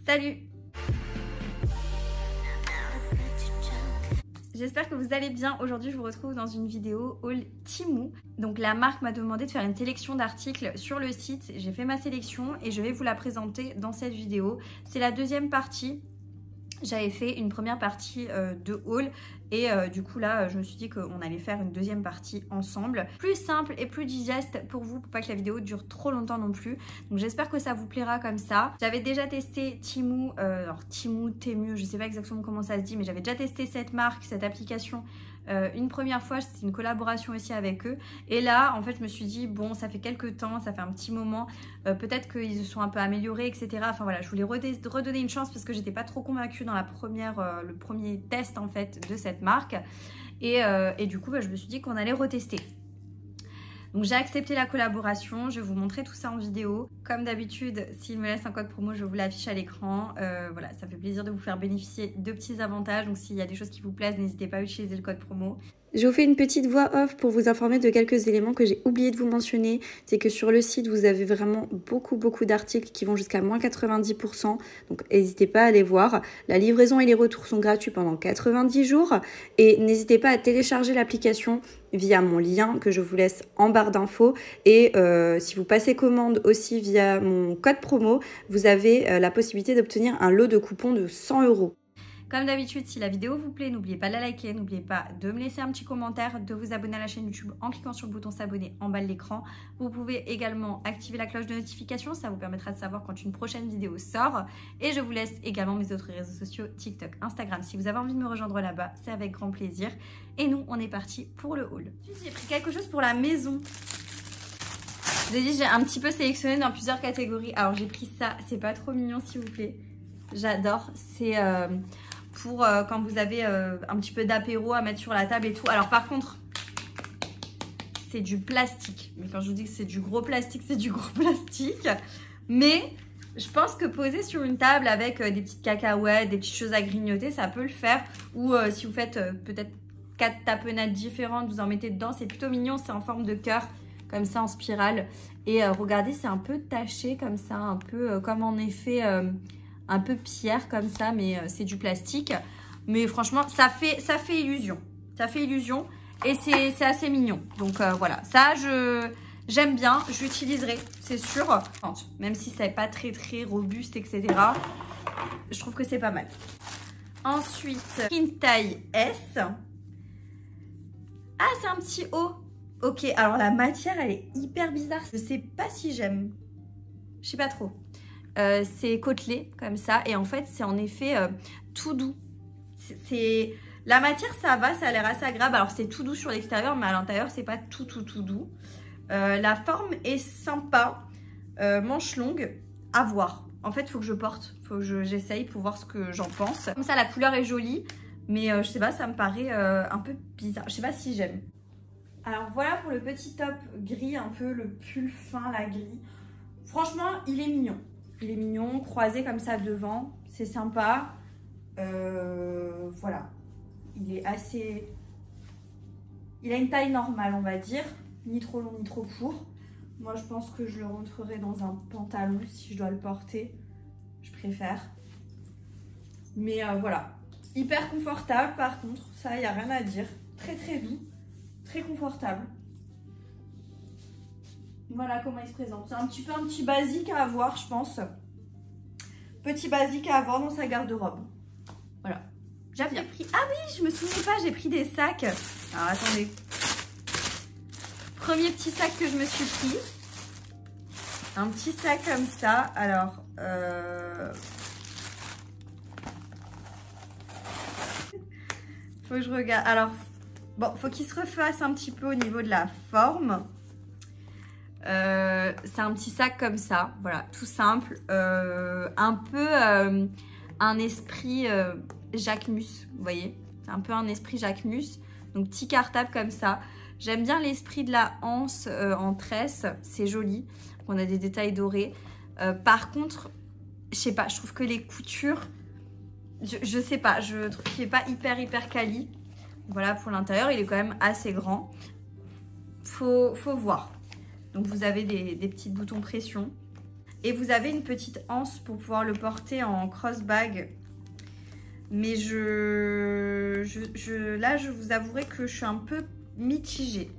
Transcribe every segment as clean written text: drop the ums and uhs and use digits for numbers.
Salut! J'espère que vous allez bien. Aujourd'hui, je vous retrouve dans une vidéo haul Temu. Donc la marque m'a demandé de faire une sélection d'articles sur le site. J'ai fait ma sélection et je vais vous la présenter dans cette vidéo. C'est la deuxième partie. J'avais fait une première partie de haul et du coup là je me suis dit qu'on allait faire une deuxième partie ensemble. Plus simple et plus digeste pour vous, pour pas que la vidéo dure trop longtemps non plus. Donc j'espère que ça vous plaira comme ça. J'avais déjà testé Temu, alors Temu, je sais pas exactement comment ça se dit, mais j'avais déjà testé cette marque, cette application une première fois. C'était une collaboration aussi avec eux. Et là en fait je me suis dit bon, ça fait quelques temps, ça fait un petit moment, peut-être qu'ils se sont un peu améliorés, etc. Enfin voilà, je voulais redonner une chance parce que j'étais pas trop convaincue dans le premier test en fait de cette marque. Et du coup je me suis dit qu'on allait retester. Donc j'ai accepté la collaboration, je vais vous montrer tout ça en vidéo. Comme d'habitude, s'il me laisse un code promo, je vous l'affiche à l'écran. Voilà, ça fait plaisir de vous faire bénéficier de petits avantages. Donc s'il y a des choses qui vous plaisent, n'hésitez pas à utiliser le code promo. Je vous fais une petite voix off pour vous informer de quelques éléments que j'ai oublié de vous mentionner. C'est que sur le site, vous avez vraiment beaucoup d'articles qui vont jusqu'à moins 90%. Donc n'hésitez pas à aller voir. La livraison et les retours sont gratuits pendant 90 jours. Et n'hésitez pas à télécharger l'application via mon lien que je vous laisse en barre d'infos. Et si vous passez commande aussi via mon code promo, vous avez la possibilité d'obtenir un lot de coupons de 100 €. Comme d'habitude, si la vidéo vous plaît, n'oubliez pas de la liker, n'oubliez pas de me laisser un petit commentaire, de vous abonner à la chaîne YouTube en cliquant sur le bouton s'abonner en bas de l'écran. Vous pouvez également activer la cloche de notification, ça vous permettra de savoir quand une prochaine vidéo sort. Et je vous laisse également mes autres réseaux sociaux, TikTok, Instagram. Si vous avez envie de me rejoindre là-bas, c'est avec grand plaisir. Et nous, on est parti pour le haul. J'ai pris quelque chose pour la maison. Je vous ai dit, j'ai un petit peu sélectionné dans plusieurs catégories. Alors j'ai pris ça, c'est pas trop mignon s'il vous plaît. J'adore, c'est... pour quand vous avez un petit peu d'apéro à mettre sur la table et tout. Alors par contre, c'est du plastique. Mais quand je vous dis que c'est du gros plastique, c'est du gros plastique. Mais je pense que poser sur une table avec des petites cacahuètes, des petites choses à grignoter, ça peut le faire. Ou si vous faites peut-être 4 tapenades différentes, vous en mettez dedans. C'est plutôt mignon, c'est en forme de cœur, comme ça en spirale. Et regardez, c'est un peu taché comme ça, un peu comme en effet... un peu pierre comme ça, mais c'est du plastique. Mais franchement, ça fait illusion. Ça fait illusion et c'est assez mignon. Donc voilà, ça j'aime bien, j'utiliserai, c'est sûr. Même si c'est pas très robuste, etc. Je trouve que c'est pas mal. Ensuite, une taille S. Ah, c'est un petit O. Ok, alors la matière, elle est hyper bizarre. Je sais pas si j'aime. Je sais pas trop. C'est côtelé comme ça et en fait c'est en effet tout doux. La matière ça va, ça a l'air assez agréable. Alors c'est tout doux sur l'extérieur mais à l'intérieur c'est pas tout doux. La forme est sympa, manche longue, à voir. En fait il faut que je porte, faut que j'essaye pour voir ce que j'en pense. Comme ça la couleur est jolie mais je sais pas, ça me paraît un peu bizarre. Je sais pas si j'aime. Alors voilà pour le petit top gris, un peu le pull fin, la gris. Franchement il est mignon. Il est mignon, croisé comme ça devant, c'est sympa. Voilà, il est assez... Il a une taille normale, on va dire, ni trop long ni trop court. Moi, je pense que je le rentrerai dans un pantalon si je dois le porter. Je préfère. Mais voilà, hyper confortable par contre, ça, il n'y a rien à dire. Très doux, très confortable. Voilà comment il se présente. C'est un petit basique à avoir, je pense. Petit basique à avoir dans sa garde-robe. Voilà. J'avais pris... Ah oui, je me souviens pas, j'ai pris des sacs. Alors attendez. Premier petit sac que je me suis pris. Un petit sac comme ça. Alors... faut que je regarde. Alors, bon, faut qu'il se refasse un petit peu au niveau de la forme. C'est un petit sac comme ça, voilà, tout simple, un peu un esprit Jacquemus, vous voyez, c'est un peu un esprit Jacquemus, donc petit cartable comme ça. J'aime bien l'esprit de la anse en tresse, c'est joli, on a des détails dorés. Par contre, je sais pas, je trouve que les coutures, je sais pas, je trouve qu'il n'est pas hyper quali. Voilà, pour l'intérieur, il est quand même assez grand, faut voir. Donc vous avez des petits boutons pression. Et vous avez une petite anse pour pouvoir le porter en crossbag. Mais là, je vous avouerai que je suis un peu mitigée.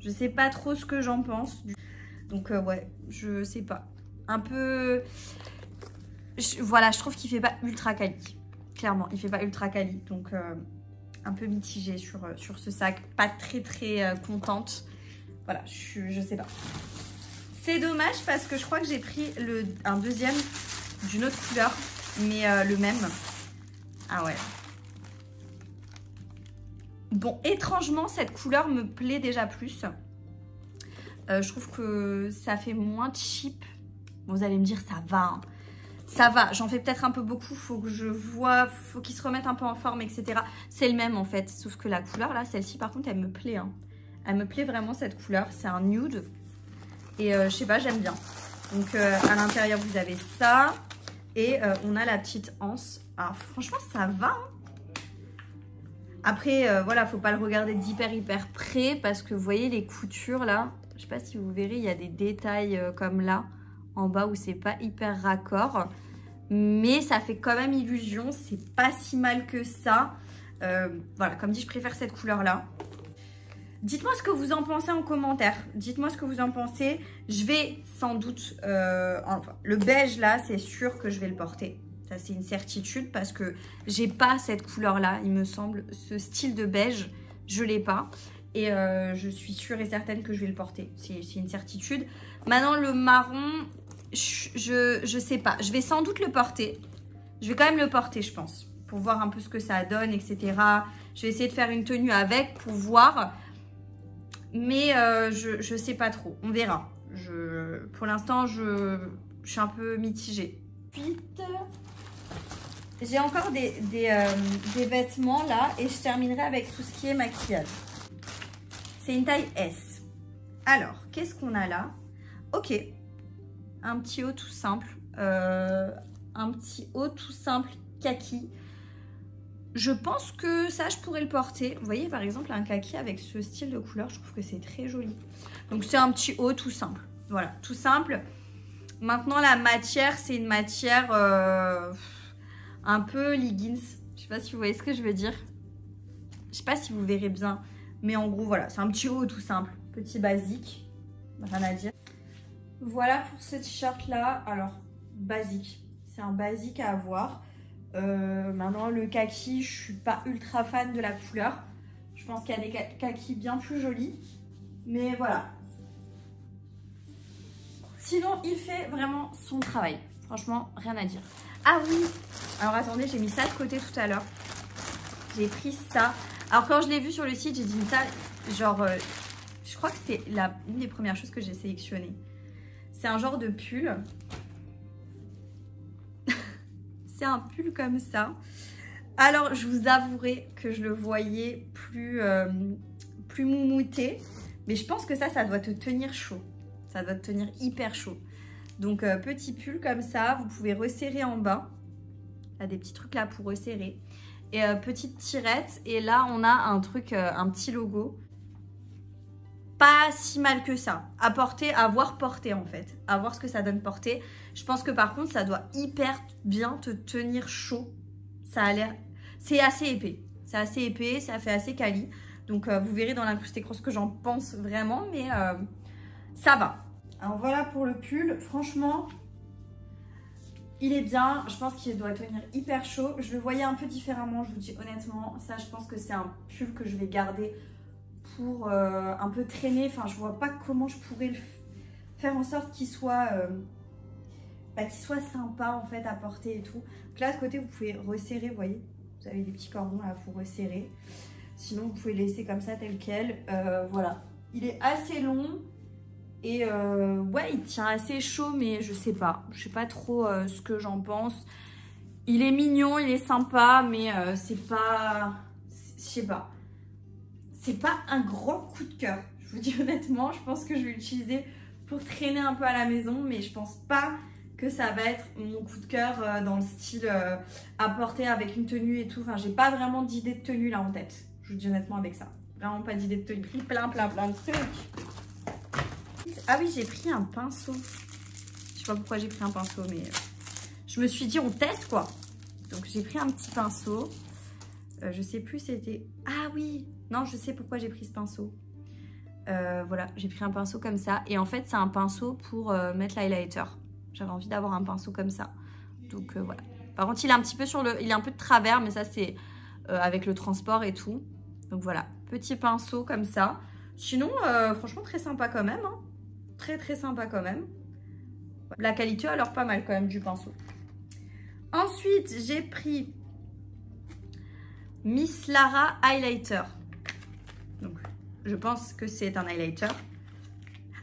Je sais pas trop ce que j'en pense. Donc ouais, je sais pas. Un peu... voilà, je trouve qu'il fait pas ultra quali. Clairement, il fait pas ultra quali. Donc un peu mitigée sur ce sac. Pas très contente. Voilà, je sais pas. C'est dommage parce que je crois que j'ai pris un deuxième d'une autre couleur. Mais le même. Ah ouais. Bon, étrangement, cette couleur me plaît déjà plus. Je trouve que ça fait moins cheap. Vous allez me dire, ça va. Hein. Ça va. J'en fais peut-être un peu beaucoup. Faut que je vois. Faut qu'il se remette un peu en forme, etc. C'est le même en fait. Sauf que la couleur là, celle-ci par contre, elle me plaît. Hein. Elle me plaît vraiment cette couleur. C'est un nude. Et je sais pas, j'aime bien. Donc à l'intérieur, vous avez ça. Et on a la petite anse. Alors franchement, ça va. Hein. Après, voilà, faut pas le regarder d'hyper près parce que vous voyez les coutures là. Je sais pas si vous verrez, il y a des détails comme là en bas où c'est pas hyper raccord. Mais ça fait quand même illusion. C'est pas si mal que ça. Voilà, comme dit, je préfère cette couleur là. Dites-moi ce que vous en pensez en commentaire. Dites-moi ce que vous en pensez. Je vais sans doute... enfin, le beige là, c'est sûr que je vais le porter. Ça, c'est une certitude parce que j'ai pas cette couleur-là, il me semble. Ce style de beige, je l'ai pas. Et je suis sûre et certaine que je vais le porter. C'est une certitude. Maintenant, le marron, je sais pas. Je vais sans doute le porter. Je vais quand même le porter, je pense. Pour voir un peu ce que ça donne, etc. Je vais essayer de faire une tenue avec pour voir. Mais je sais pas trop. On verra. Pour l'instant, je suis un peu mitigée. Ensuite, j'ai encore des vêtements là. Et je terminerai avec tout ce qui est maquillage. C'est une taille S. Alors, qu'est-ce qu'on a là? Ok. Un petit haut tout simple. Un petit haut tout simple kaki. Je pense que ça, je pourrais le porter. Vous voyez, par exemple, un kaki avec ce style de couleur, je trouve que c'est très joli. Donc, c'est un petit haut tout simple. Voilà, tout simple. Maintenant, la matière, c'est une matière un peu leggings. Je sais pas si vous voyez ce que je veux dire. Je sais pas si vous verrez bien. Mais en gros, voilà, c'est un petit haut tout simple. Petit basique. Rien à dire. Voilà pour ce t-shirt-là. Alors, basique. C'est un basique à avoir. Maintenant, le kaki, je suis pas ultra fan de la couleur. Je pense qu'il y a des kakis bien plus jolis. Mais voilà. Sinon, il fait vraiment son travail. Franchement, rien à dire. Ah oui! Alors, attendez, j'ai mis ça de côté tout à l'heure. J'ai pris ça. Alors, quand je l'ai vu sur le site, j'ai dit ça, genre... je crois que c'était une des premières choses que j'ai sélectionnées. C'est un genre de pull. C'est un pull comme ça. Alors, je vous avouerai que je le voyais plus moumouté. Mais je pense que ça doit te tenir chaud. Ça doit te tenir hyper chaud. Donc, petit pull comme ça. Vous pouvez resserrer en bas. Il y a des petits trucs là pour resserrer. Et petite tirette. Et là, on a un truc, un petit logo. Pas si mal que ça. À porter, à voir porter en fait. À voir ce que ça donne porter. Je pense que par contre, ça doit hyper bien te tenir chaud. Ça a l'air... C'est assez épais. C'est assez épais, ça fait assez quali. Donc vous verrez dans l'incrusté cross ce que j'en pense vraiment. Mais ça va. Alors voilà pour le pull. Franchement, il est bien. Je pense qu'il doit tenir hyper chaud. Je le voyais un peu différemment, je vous dis honnêtement. Ça, je pense que c'est un pull que je vais garder pour un peu traîner. Enfin, je vois pas comment je pourrais le faire en sorte qu'il soit sympa en fait à porter et tout. Donc là, de côté, vous pouvez resserrer, vous voyez. Vous avez des petits cordons là pour resserrer. Sinon, vous pouvez laisser comme ça tel quel. Voilà. Il est assez long. Et ouais, il tient assez chaud, mais je sais pas. Je sais pas trop ce que j'en pense. Il est mignon, il est sympa, mais c'est pas... Je sais pas. C'est pas un gros coup de cœur. Je vous dis honnêtement, je pense que je vais l'utiliser pour traîner un peu à la maison, mais je pense pas que ça va être mon coup de cœur dans le style à porter avec une tenue et tout. Enfin, j'ai pas vraiment d'idée de tenue là en tête. Je vous dis honnêtement avec ça. Vraiment pas d'idée de tenue. J'ai pris plein de trucs. Ah oui, j'ai pris un pinceau. Je sais pas pourquoi j'ai pris un pinceau, mais je me suis dit on teste quoi. Donc j'ai pris un petit pinceau. Je sais plus c'était... Ah oui, non je sais pourquoi j'ai pris ce pinceau. Voilà, j'ai pris un pinceau comme ça. Et en fait c'est un pinceau pour mettre l'highlighter. J'avais envie d'avoir un pinceau comme ça. Donc voilà. Par contre il est un petit peu sur le... Il est un peu de travers, mais ça c'est avec le transport et tout. Donc voilà, petit pinceau comme ça. Sinon, franchement très sympa quand même. Hein. Très très sympa quand même. La qualité a l'air pas mal quand même du pinceau. Ensuite, j'ai pris Miss Lara Highlighter. Donc, je pense que c'est un highlighter.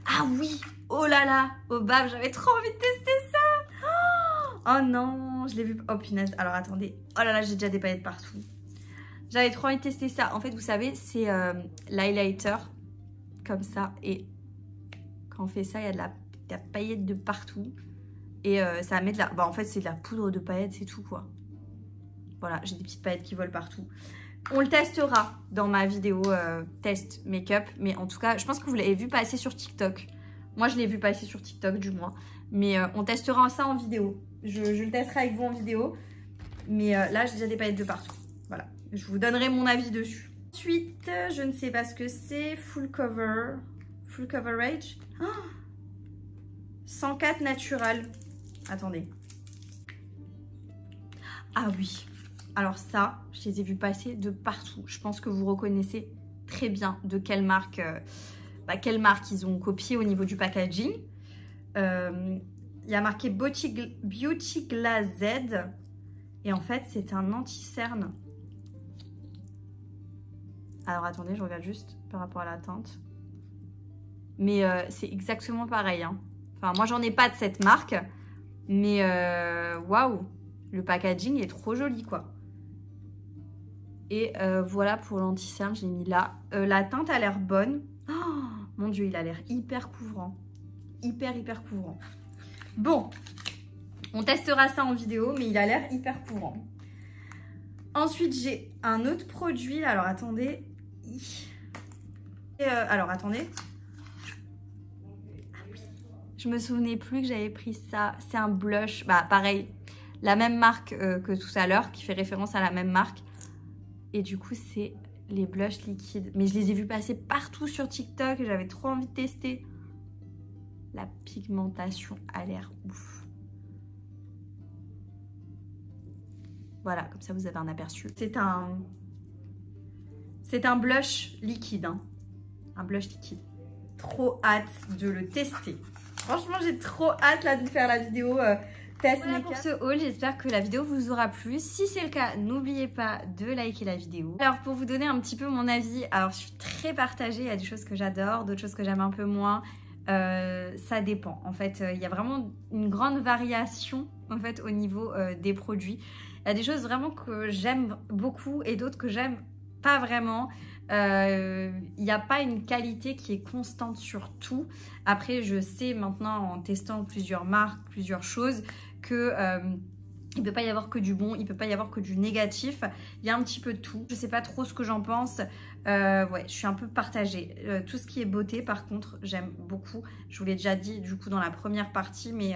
Ah oui! Oh là là! Oh bab, j'avais trop envie de tester ça! Oh non! Je l'ai vu... Oh punaise! Alors attendez. Oh là là, j'ai déjà des paillettes partout. J'avais trop envie de tester ça. En fait, vous savez, c'est l'highlighter. Comme ça. Et quand on fait ça, il y a de la paillette de partout. Et ça met de la... Bah, en fait, c'est de la poudre de paillettes, c'est tout, quoi. Voilà, j'ai des petites paillettes qui volent partout. On le testera dans ma vidéo test make-up. Mais en tout cas, je pense que vous l'avez vu passer sur TikTok. Moi, je l'ai vu passer sur TikTok, du moins. Mais on testera ça en vidéo. Je le testerai avec vous en vidéo. Mais là, j'ai déjà des paillettes de partout. Voilà, je vous donnerai mon avis dessus. Ensuite, je ne sais pas ce que c'est. Full coverage. Oh, 104 natural. Attendez. Ah oui. Alors ça, je les ai vus passer de partout. Je pense que vous reconnaissez très bien de quelle marque, ils ont copié au niveau du packaging. Il y a marqué Beauty Glass Z. Et en fait, c'est un anti-cerne. Alors attendez, je regarde juste par rapport à la teinte. Mais c'est exactement pareil. Hein. Enfin, moi, j'en ai pas de cette marque. Mais waouh, le packaging est trop joli, quoi. Et voilà pour l'anti-cerne, j'ai mis là. La teinte a l'air bonne. Oh, mon Dieu, il a l'air hyper couvrant. Hyper couvrant. Bon, on testera ça en vidéo, mais il a l'air hyper couvrant. Ensuite, j'ai un autre produit. Là, alors, attendez. Alors, attendez. Je me souvenais plus que j'avais pris ça. C'est un blush. Bah, pareil. La même marque que tout à l'heure, qui fait référence à la même marque. Et du coup, c'est les blushs liquides. Mais je les ai vus passer partout sur TikTok et j'avais trop envie de tester. La pigmentation a l'air ouf. Voilà, comme ça vous avez un aperçu. C'est un blush liquide. Hein. Un blush liquide. Trop hâte de le tester. Franchement, j'ai trop hâte là de faire la vidéo test make-up. Pour ce haul, j'espère que la vidéo vous aura plu. Si c'est le cas, n'oubliez pas de liker la vidéo. Alors, pour vous donner un petit peu mon avis, alors je suis très partagée. Il y a des choses que j'adore, d'autres choses que j'aime un peu moins. Ça dépend. En fait, il y a vraiment une grande variation en fait au niveau des produits. Il y a des choses vraiment que j'aime beaucoup et d'autres que j'aime pas vraiment. Il n'y a pas une qualité qui est constante sur tout. Après, je sais maintenant en testant plusieurs marques, plusieurs choses que il ne peut pas y avoir que du bon, il ne peut pas y avoir que du négatif. Il y a un petit peu de tout. Je ne sais pas trop ce que j'en pense. Ouais, je suis un peu partagée. Tout ce qui est beauté, par contre, j'aime beaucoup. Je vous l'ai déjà dit du coup dans la première partie, mais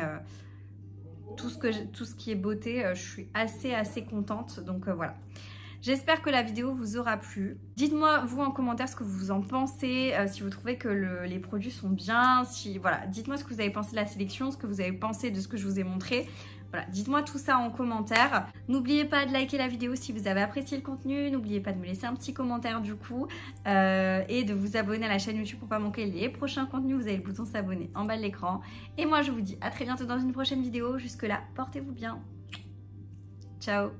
tout ce qui est beauté, je suis assez contente. Donc voilà. J'espère que la vidéo vous aura plu. Dites-moi vous en commentaire ce que vous en pensez, si vous trouvez que les produits sont bien, voilà, dites-moi ce que vous avez pensé de la sélection, ce que vous avez pensé de ce que je vous ai montré. Voilà, dites-moi tout ça en commentaire. N'oubliez pas de liker la vidéo si vous avez apprécié le contenu. N'oubliez pas de me laisser un petit commentaire du coup et de vous abonner à la chaîne YouTube pour ne pas manquer les prochains contenus. Vous avez le bouton s'abonner en bas de l'écran. Et moi je vous dis à très bientôt dans une prochaine vidéo. Jusque là, portez-vous bien. Ciao.